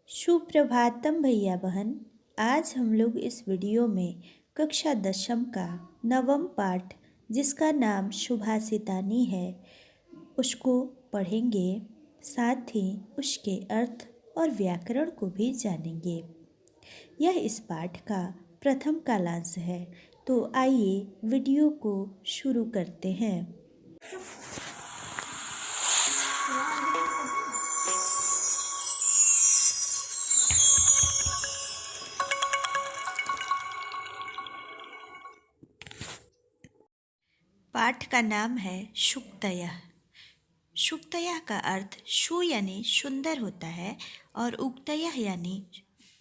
सुप्रभातम भैया बहन। आज हम लोग इस वीडियो में कक्षा 10वीं का नवम पाठ जिसका नाम सुभाषितानी है उसको पढ़ेंगे। साथ ही उसके अर्थ और व्याकरण को भी जानेंगे। यह इस पाठ का प्रथम कालांश है। तो आइए वीडियो को शुरू करते हैं। पाठ का नाम है शुक्तयः। शुक्तयः का अर्थ शु यानी सुंदर होता है और उक्तयः यानी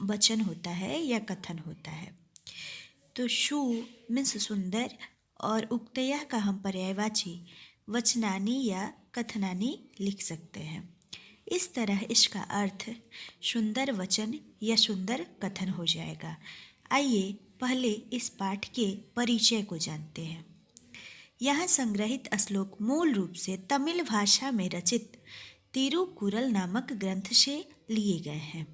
वचन होता है या कथन होता है। तो शु मीन्स सुंदर और उक्तयः का हम पर्यायवाची वचनानी या कथनानी लिख सकते हैं। इस तरह इसका अर्थ सुंदर वचन या सुंदर कथन हो जाएगा। आइए पहले इस पाठ के परिचय को जानते हैं। यहाँ संग्रहित श्लोक मूल रूप से तमिल भाषा में रचित तिरुकुरल नामक ग्रंथ से लिए गए हैं।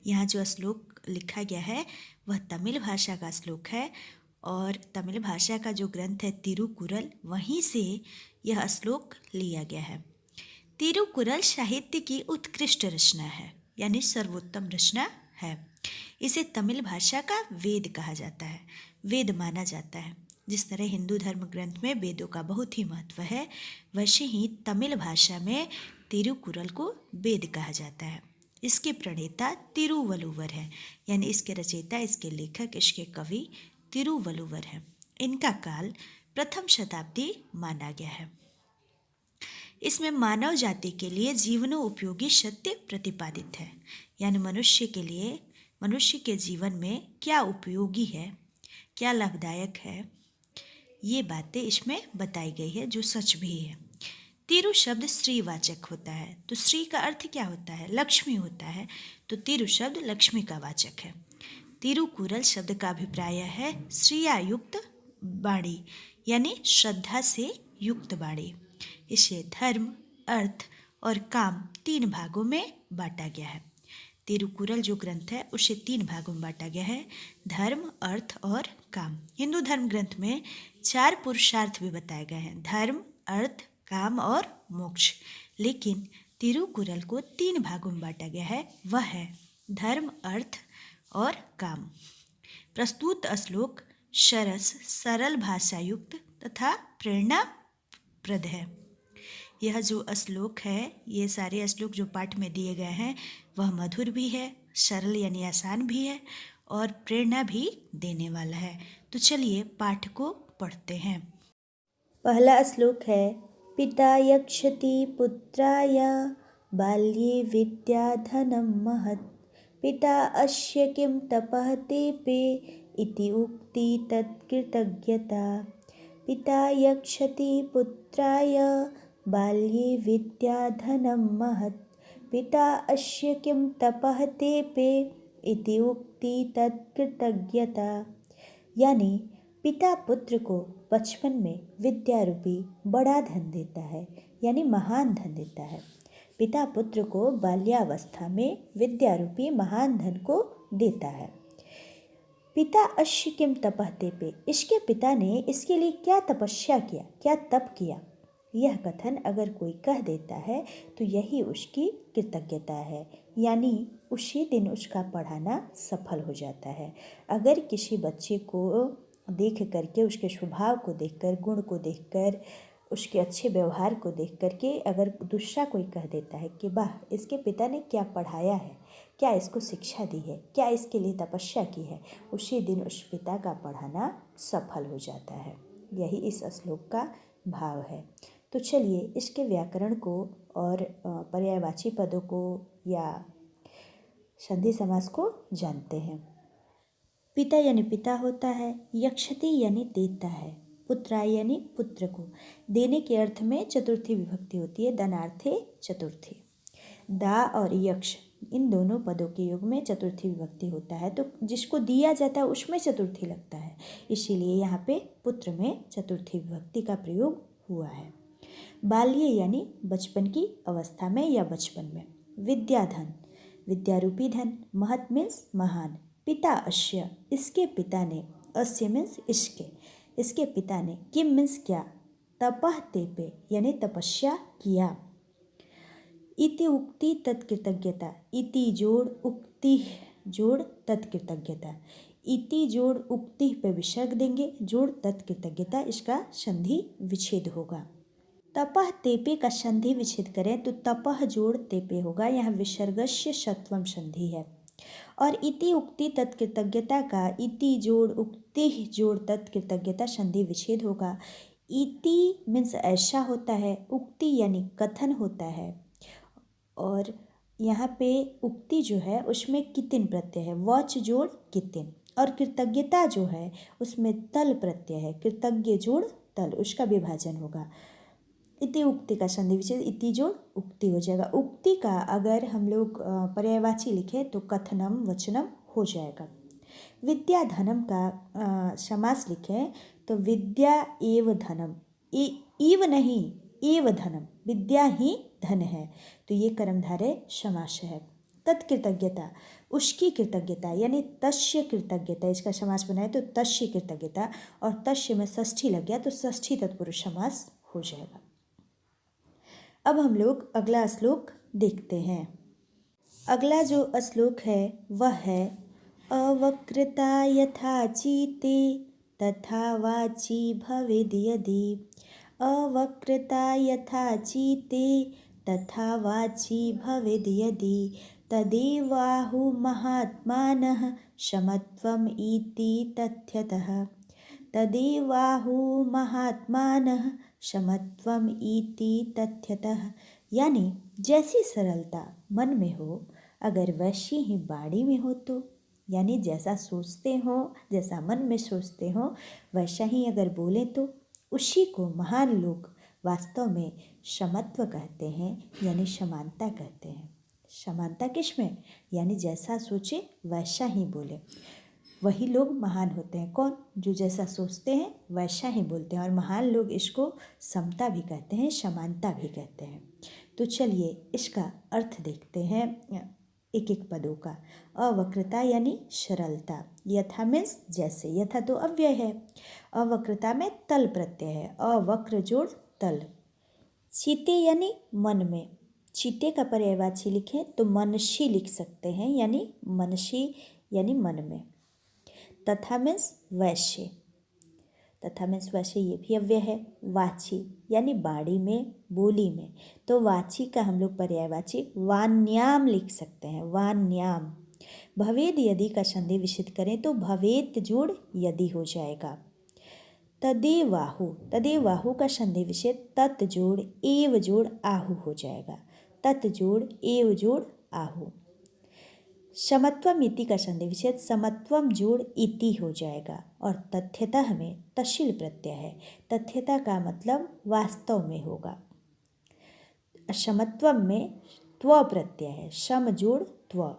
यहाँ जो श्लोक लिखा गया है वह तमिल भाषा का श्लोक है और तमिल भाषा का जो ग्रंथ है तिरुकुरल, वहीं से यह श्लोक लिया गया है। तिरुकुरल साहित्य की उत्कृष्ट रचना है, यानी सर्वोत्तम रचना है। इसे तमिल भाषा का वेद कहा जाता है, वेद माना जाता है। जिस तरह हिंदू धर्म ग्रंथ में वेदों का बहुत ही महत्व है, वैसे ही तमिल भाषा में तिरुकुरल को वेद कहा जाता है। इसके प्रणेता तिरुवल्लुवर है, यानी इसके रचयिता, इसके लेखक, इसके कवि तिरुवल्लुवर हैं। इनका काल प्रथम शताब्दी माना गया है। इसमें मानव जाति के लिए जीवनोपयोगी सत्य प्रतिपादित है, यानी मनुष्य के लिए, मनुष्य के जीवन में क्या उपयोगी है, क्या लाभदायक है, ये बातें इसमें बताई गई है, जो सच भी है। तिरु शब्द स्त्रीवाचक होता है, तो स्त्री का अर्थ क्या होता है? लक्ष्मी होता है, तो तिरु शब्द लक्ष्मी का वाचक है। तिरुकुरल शब्द का अभिप्राय है श्रियायुक्त वाणी, यानी श्रद्धा से युक्त वाणी। इसे धर्म, अर्थ और काम 3 भागों में बांटा गया है। तिरुकुरल जो ग्रंथ है उसे 3 भागों में बांटा गया है, धर्म, अर्थ और काम। हिंदू धर्म ग्रंथ में 4 पुरुषार्थ भी बताए गए हैं, धर्म, अर्थ, काम और मोक्ष। लेकिन तिरुकुरल को 3 भागों में बांटा गया है, वह है धर्म, अर्थ और काम। प्रस्तुत श्लोक सरस, सरल भाषायुक्त तथा प्रेरणाप्रद है। यह जो श्लोक है, ये सारे श्लोक जो पाठ में दिए गए हैं वह मधुर भी है, सरल यानी आसान भी है और प्रेरणा भी देने वाला है। तो चलिए पाठ को पढ़ते हैं। पहला श्लोक है, पिता यक्षति पुत्राय बाल्ये विद्याधनं महत्, पिता अस्य किं तपः तेपे इति उक्ति तत्कृतज्ञता। पिता यक्षति पुत्राय बाल्ये विद्याधनं महत्, पिता अस्य किं तपः तेपे इति उक्ति तत्कृतज्ञता। यानी पिता पुत्र को बचपन में विद्या रूपी बड़ा धन देता है, यानी महान धन देता है। पिता पुत्र को बाल्यावस्था में विद्या रूपी महान धन को देता है। पिता अस्य किम तपः तेपे, इसके पिता ने इसके लिए क्या तपस्या किया, क्या तप किया। यह कथन अगर कोई कह देता है तो यही उसकी कृतज्ञता है, यानी उसी दिन उसका पढ़ाना सफल हो जाता है। अगर किसी बच्चे को देख करके, उसके स्वभाव को देखकर, गुण को देखकर, उसके अच्छे व्यवहार को देख करके अगर दूसरा कोई कह देता है कि वाह, इसके पिता ने क्या पढ़ाया है, क्या इसको शिक्षा दी है, क्या इसके लिए तपस्या की है, उसी दिन उस पिता का पढ़ाना सफल हो जाता है। यही इस श्लोक का भाव है। तो चलिए इसके व्याकरण को और पर्यायवाची पदों को या संधि समास को जानते हैं। पिता यानी पिता होता है, यक्षति यानी देता है, पुत्राय यानी पुत्र को। देने के अर्थ में चतुर्थी विभक्ति होती है, दनार्थे चतुर्थी। दा और यक्ष इन दोनों पदों के योग में चतुर्थी विभक्ति होता है, तो जिसको दिया जाता है उसमें चतुर्थी लगता है, इसीलिए यहाँ पे पुत्र में चतुर्थी विभक्ति का प्रयोग हुआ है। बाल्य यानी बचपन की अवस्था में या बचपन में। विद्याधन, विद्यारूपी धन, महत् मीन्स महान, पिता अस्य इसके पिता ने, अस्य मीन्स इसके पिता ने, किम मीन्स क्या, तपः तेपे यानी तपस्या किया, इति उक्ति तत्कृतज्ञता, इति जोड़ उक्ति जोड़ तत्कृतज्ञता, इति जोड़ उक्ति पे विसर्ग देंगे, जोड़ तत्कृतज्ञता इसका संधि विच्छेद होगा। तपः तेपे का संधि विच्छेद करें तो तपः जोड़ तेपे होगा, यहाँ विसर्गस्य सत्वम संधि है। और इति उक्ति तत्कृतज्ञता का इति जोड़ उक्ति जोड़ तत्कृतज्ञता संधि विच्छेद होगा। इति मीन्स ऐसा होता है, उक्ति यानी कथन होता है, और यहाँ पे उक्ति जो है उसमें कितिन प्रत्यय है, वच जोड़ कितिन, और कृतज्ञता जो है उसमें तल प्रत्यय है, कृतज्ञ जोड़ तल, उसका विभाजन होगा। इति उक्ति का संधि विच्छेद इति जोड़ उक्ति हो जाएगा। उक्ति का अगर हम लोग पर्यायवाची लिखें तो कथनम वचनम हो जाएगा। विद्या धनम का समास लिखें तो विद्या एव धनम, इव नहीं एव धनम, विद्या ही धन है, तो ये कर्मधारय समास है। तत्कृतज्ञता उसकी कृतज्ञता यानी तस्य कृतज्ञता, इसका समास बनाए तो तस्य कृतज्ञता, और तस्य में षष्ठी लग गया तो षष्ठी तत्पुरुष समास हो जाएगा। अब हम लोग अगला श्लोक देखते हैं। अगला जो श्लोक है वह है अवक्रता यथा चीते तथा वाची भवेद् यदि, अवक्रता यथा चीते तथा वाची भवेद् यदि, तदेवाहुः महात्मानः समत्वम् इति तथ्यतः, तदेवाहुः महात्मानः समत्वम् इति तथ्यतः, यानी जैसी सरलता मन में हो अगर वैसी ही बाणी में हो तो, यानी जैसा सोचते हो, जैसा मन में सोचते हो वैसा ही अगर बोले तो उसी को महान लोग वास्तव में समत्व कहते हैं, यानी समानता कहते हैं। समानता किस में, यानी जैसा सोचे वैसा ही बोले, वही लोग महान होते हैं। कौन, जो जैसा सोचते हैं वैसा ही बोलते हैं, और महान लोग इसको समता भी कहते हैं, समानता भी कहते हैं। तो चलिए इसका अर्थ देखते हैं एक एक पदों का। अवक्रता यानी सरलता, यथा मीन्स जैसे, यथा तो अव्यय है, अवक्रता में तल प्रत्यय है, अवक्र जोड़ तल। चीते यानी मन में, चीते का पर्यायवाची लिखें तो मनसी लिख सकते हैं, यानी मनसी यानी मन में। तथा मीन्स वैसे, तथा मीन्स वैसे ये भी अव्यय है। वाची यानी बाड़ी में, बोली में, तो वाची का हम लोग पर्यायवाची वान्याम लिख सकते हैं, वान्याम। भवेद यदि का संधि विच्छेद करें तो भवेत जोड़ यदि हो जाएगा। तदेवाहु, तदेवाहु का संधि विच्छेद तत् जोड़ एव जोड़ आहु हो जाएगा, तत् जोड़ एव जोड़ आहु। समत्वम इति का संधि विच्छेद समत्वम जोड़ इति हो जाएगा, और तथ्यता में तशील प्रत्यय है, तथ्यता का मतलब वास्तव में होगा। समत्वम में त्व प्रत्यय है, सम जोड़ त्व।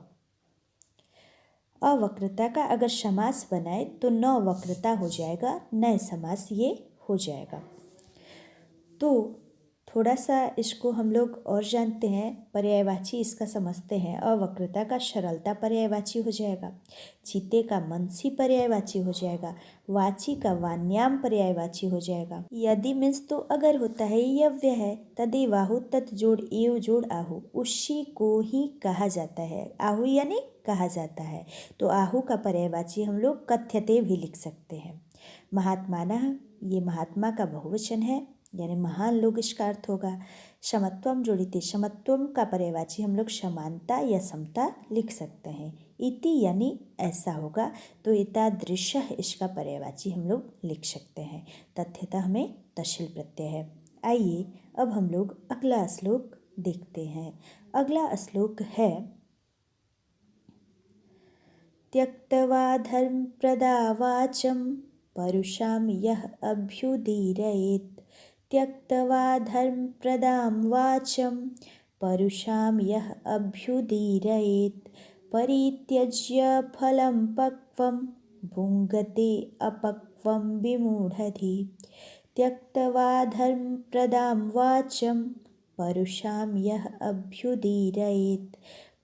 अवक्रता का अगर समास बनाए तो न वक्रता हो जाएगा, नए समास ये हो जाएगा। तो थोड़ा सा इसको हम लोग और जानते हैं, पर्यायवाची इसका समझते हैं। अवक्रता का सरलता पर्यायवाची हो जाएगा, चीते का मनसी पर्यायवाची हो जाएगा, वाची का वान्याम पर्यायवाची हो जाएगा। यदि मीन्स तो अगर होता है, ये अव्यय है। तदेवाहु तत् जोड़ एव जोड़ आहु, उसी को ही कहा जाता है, आहु यानी कहा जाता है, तो आहु का पर्यायवाची हम लोग कथ्यते भी लिख सकते हैं। महात्मानः ये महात्मा का बहुवचन है, यानी महान लोग इसका अर्थ होगा। समत्वम जोड़िते, समत्वम का पर्यायवाची हम लोग समानता या समता लिख सकते हैं। इति यानी ऐसा होगा, तो एतादृश इसका पर्यायवाची हम लोग लिख सकते हैं। तथ्यता हमें तशील प्रत्यय है। आइए अब हम लोग अगला श्लोक देखते हैं। अगला श्लोक है त्यक्त्वा धर्म प्रदा वाचम परुषाम यः अभ्युदीरयेत्, त्यक्त्वा धर्म प्रदां वाचं परुषां यः अभ्युदीरयेत्, परित्यज्य फलं पक्वं भुङ्गते अपक्वं विमूढधि। त्यक्त्वा धर्म प्रदां वाचं परुषां यः अभ्युदीरयेत्,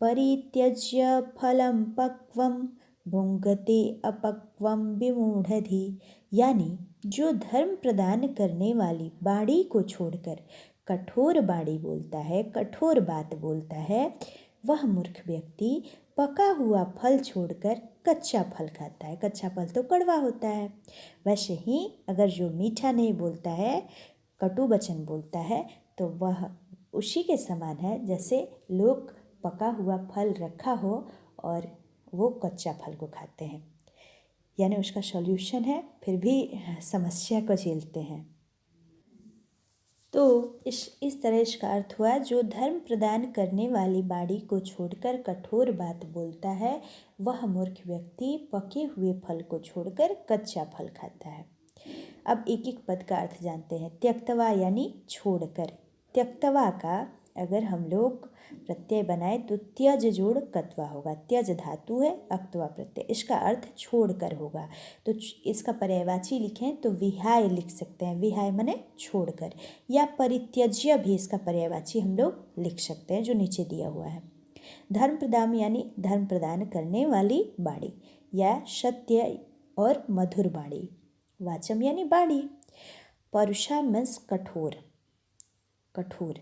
परित्यज्य फलं पक्वं भुङ्क्ते अपक्वं विमूढ़धि। यानी जो धर्म प्रदान करने वाली बाड़ी को छोड़कर कठोर बाड़ी बोलता है, कठोर बात बोलता है, वह मूर्ख व्यक्ति पका हुआ फल छोड़कर कच्चा फल खाता है। कच्चा फल तो कड़वा होता है। वैसे ही अगर जो मीठा नहीं बोलता है, कटु वचन बोलता है, तो वह उसी के समान है जैसे लोग पका हुआ फल रखा हो और वो कच्चा फल को खाते हैं। यानी उसका सॉल्यूशन है, फिर भी समस्या को झेलते हैं। तो इस तरह इसका अर्थ हुआ, जो धर्म प्रदान करने वाली बाड़ी को छोड़कर कठोर बात बोलता है, वह मूर्ख व्यक्ति पके हुए फल को छोड़कर कच्चा फल खाता है। अब एक एक पद का अर्थ जानते हैं। त्यक्तवा यानी छोड़कर। त्यक्तवा का अगर हम लोग प्रत्यय बनाए तो त्यज जोड़ कत्वा होगा। त्यज धातु है, अक्तवा प्रत्यय, इसका अर्थ छोड़कर होगा। तो इसका पर्यायवाची लिखें तो विहाय लिख सकते हैं। विहाय माने छोड़कर, या परित्यज्य भी इसका पर्यायवाची हम लोग लिख सकते हैं जो नीचे दिया हुआ है। धर्म प्रदान यानी धर्म प्रदान करने वाली बाड़ी, या सत्य और मधुर बाड़ी। वाचम यानी बाड़ी। परुषा मीन्स कठोर, कठोर।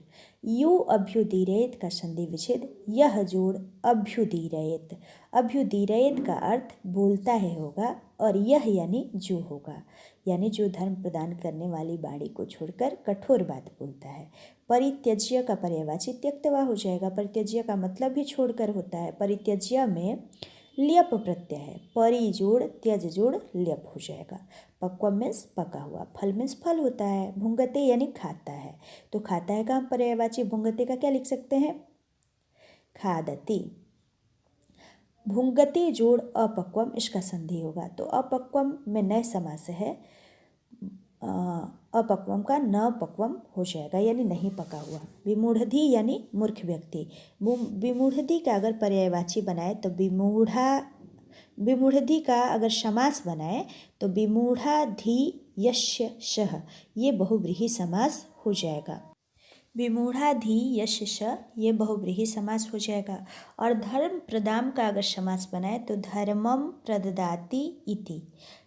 यू अभ्युदीरयत का संधि विच्छेद, यह जोड़ अभ्युदीरयत। अभ्युदीरयत का अर्थ बोलता है होगा, और यह यानी जो होगा, यानी जो धर्म प्रदान करने वाली बाड़ी को छोड़कर कठोर बात बोलता है। परित्यज्य का पर्यायवाची त्यक्तवा हो जाएगा। परित्यज्य का मतलब भी छोड़कर होता है। परित्यज्य में ल्यप प्रत्यय है। परि जोड़ त्यज जोड़ ल्यप हो जाएगा। पक्व मीन्स पका हुआ, फल मीन्स फल होता है। भुंगते यानी खाता है, तो खाता है का हम पर्यायवाची भुंगते का क्या लिख सकते हैं? खादति। भुंगते जोड़ अपक्वम, इसका संधि होगा, तो अपक्वम में नए समास है। अपक्वम का न पक्वम हो जाएगा, यानी नहीं पका हुआ। विमूढ़धि यानी मूर्ख व्यक्ति। विमूढ़धि का अगर पर्यायवाची बनाए तो विमूढ़धि का अगर समास बनाए तो विमूढ़ाधि यस्य शः, ये बहुव्रीहि समास हो जाएगा। विमूढ़ाधि यस्य श, ये बहुव्रीहि समास हो जाएगा। और धर्म प्रदान का अगर समास बनाए तो धर्मम प्रददाति इति,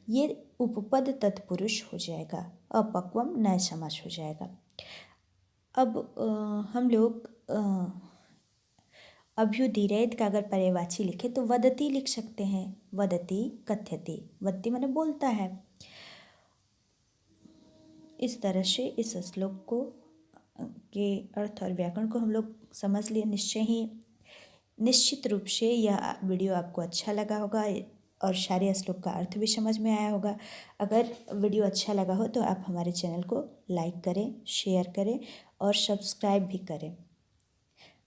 ये उपपद तत्पुरुष हो जाएगा। अपक्वम नए समास हो जाएगा। अब हम लोग अभ्युदीरयत का अगर पर्यायवाची लिखे तो वदति लिख सकते हैं। वदति कथ्यति, वदति माने बोलता है। इस तरह से इस श्लोक को के अर्थ और व्याकरण को हम लोग समझ लिए। निश्चित रूप से यह वीडियो आपको अच्छा लगा होगा और सारे श्लोक का अर्थ भी समझ में आया होगा। अगर वीडियो अच्छा लगा हो तो आप हमारे चैनल को लाइक करें, शेयर करें और सब्सक्राइब भी करें,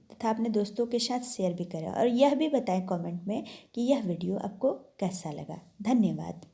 तथा अपने दोस्तों के साथ शेयर भी करें, और यह भी बताएं कमेंट में कि यह वीडियो आपको कैसा लगा। धन्यवाद।